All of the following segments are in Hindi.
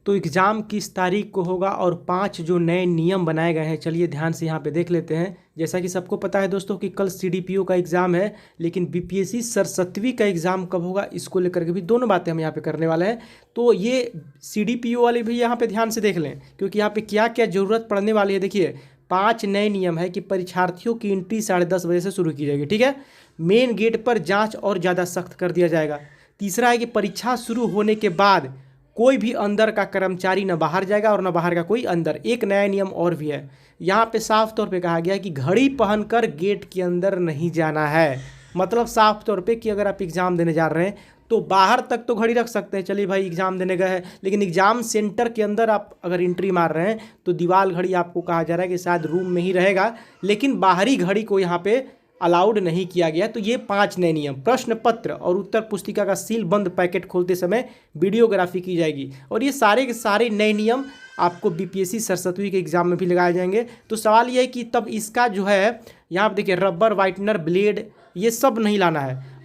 तो एग्ज़ाम किस तारीख को होगा और 5 जो नए नियम बनाए गए हैं, चलिए ध्यान से यहाँ पे देख लेते हैं। जैसा कि सबको पता है दोस्तों कि कल सीडीपीओ का एग्ज़ाम है, लेकिन बीपीएससी सरस्वती का एग्ज़ाम कब होगा इसको लेकर के भी दोनों बातें हम यहाँ पे करने वाले हैं। तो ये सीडीपीओ वाले भी यहाँ पे ध्यान से देख लें, क्योंकि यहाँ पे क्या क्या ज़रूरत पड़ने वाली है। देखिए 5 नए नियम है कि परीक्षार्थियों की एंट्री 10:30 बजे से शुरू की जाएगी, ठीक है। मेन गेट पर जाँच और ज़्यादा सख्त कर दिया जाएगा। तीसरा है कि परीक्षा शुरू होने के बाद कोई भी अंदर का कर्मचारी न बाहर जाएगा और न बाहर का कोई अंदर। एक नया नियम और भी है, यहाँ पे साफ तौर पे कहा गया है कि घड़ी पहनकर गेट के अंदर नहीं जाना है। मतलब साफ तौर पे कि अगर आप एग्ज़ाम देने जा रहे हैं तो बाहर तक तो घड़ी रख सकते हैं, चलिए भाई एग्ज़ाम देने गए हैं, लेकिन एग्ज़ाम सेंटर के अंदर आप अगर एंट्री मार रहे हैं तो दीवार घड़ी आपको कहा जा रहा है कि शायद रूम में ही रहेगा, लेकिन बाहरी घड़ी को यहाँ पे अलाउड नहीं किया गया। तो ये 5 नए नियम। प्रश्न पत्र और उत्तर पुस्तिका का सील बंद पैकेट खोलते समय वीडियोग्राफी की जाएगी, और ये सारे के सारे नए नियम आपको बीपीएससी सरस्वती के एग्जाम में भी लगाए जाएंगे। तो सवाल ये है कि तब इसका जो है यहाँ पे देखिए रबर, वाइटनर, ब्लेड ये सब नहीं लाना है।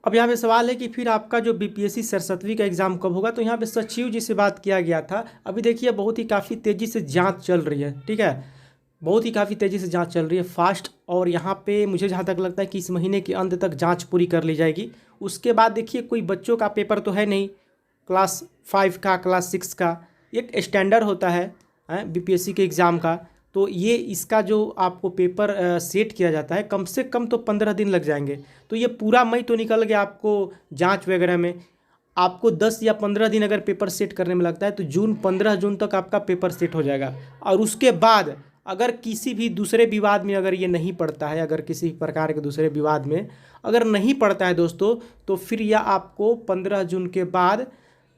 अब यहाँ पे सवाल है कि फिर आपका जो बीपीएससी सरस्वती का एग्ज़ाम कब होगा। तो यहाँ पे सचिव जी से बात किया गया था। अभी देखिए बहुत ही काफ़ी तेज़ी से जांच चल रही है, ठीक है, बहुत ही काफ़ी तेज़ी से जांच चल रही है फास्ट। और यहाँ पे मुझे जहाँ तक लगता है कि इस महीने के अंत तक जांच पूरी कर ली जाएगी। उसके बाद देखिए कोई बच्चों का पेपर तो है नहीं, क्लास 5 का, क्लास 6 का एक स्टैंडर्ड होता है बीपीएससी के एग्ज़ाम का। तो ये इसका जो आपको पेपर सेट किया जाता है कम से कम तो 15 दिन लग जाएंगे। तो ये पूरा मई तो निकल गया आपको जाँच वगैरह में, आपको 10 या 15 दिन अगर पेपर सेट करने में लगता है तो 15 जून तक आपका पेपर सेट हो जाएगा। और उसके बाद अगर किसी भी दूसरे विवाद में अगर ये नहीं पड़ता है, अगर किसी प्रकार के दूसरे विवाद में अगर नहीं पड़ता है दोस्तों, तो फिर यह आपको 15 जून के बाद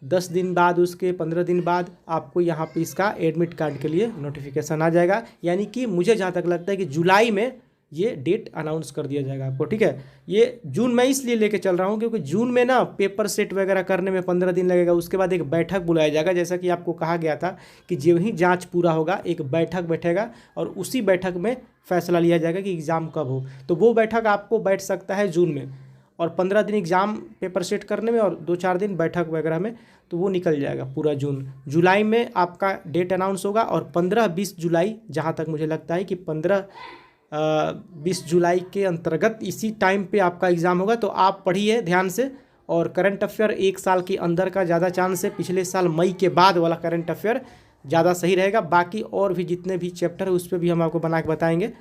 10 दिन बाद, उसके 15 दिन बाद आपको यहाँ पे इसका एडमिट कार्ड के लिए नोटिफिकेशन आ जाएगा। यानी कि मुझे जहाँ तक लगता है कि जुलाई में ये डेट अनाउंस कर दिया जाएगा आपको, ठीक है। ये जून में इसलिए लेके चल रहा हूँ क्योंकि जून में ना पेपर सेट वगैरह करने में 15 दिन लगेगा। उसके बाद एक बैठक बुलाया जाएगा, जैसा कि आपको कहा गया था कि जो ही जांच पूरा होगा एक बैठक बैठेगा और उसी बैठक में फैसला लिया जाएगा कि एग्ज़ाम कब हो। तो वो बैठक आपको बैठ सकता है जून में, और 15 दिन एग्ज़ाम पेपर सेट करने में और 2-4 दिन बैठक वगैरह में, तो वो निकल जाएगा पूरा जून। जुलाई में आपका डेट अनाउंस होगा और 15-20 जुलाई, जहाँ तक मुझे लगता है कि 15-20 जुलाई के अंतर्गत इसी टाइम पे आपका एग्ज़ाम होगा। तो आप पढ़िए ध्यान से, और करंट अफेयर 1 साल के अंदर का ज़्यादा चांस है। पिछले साल मई के बाद वाला करंट अफेयर ज़्यादा सही रहेगा। बाकी और भी जितने भी चैप्टर है उस पर भी हम आपको बना के बताएंगे।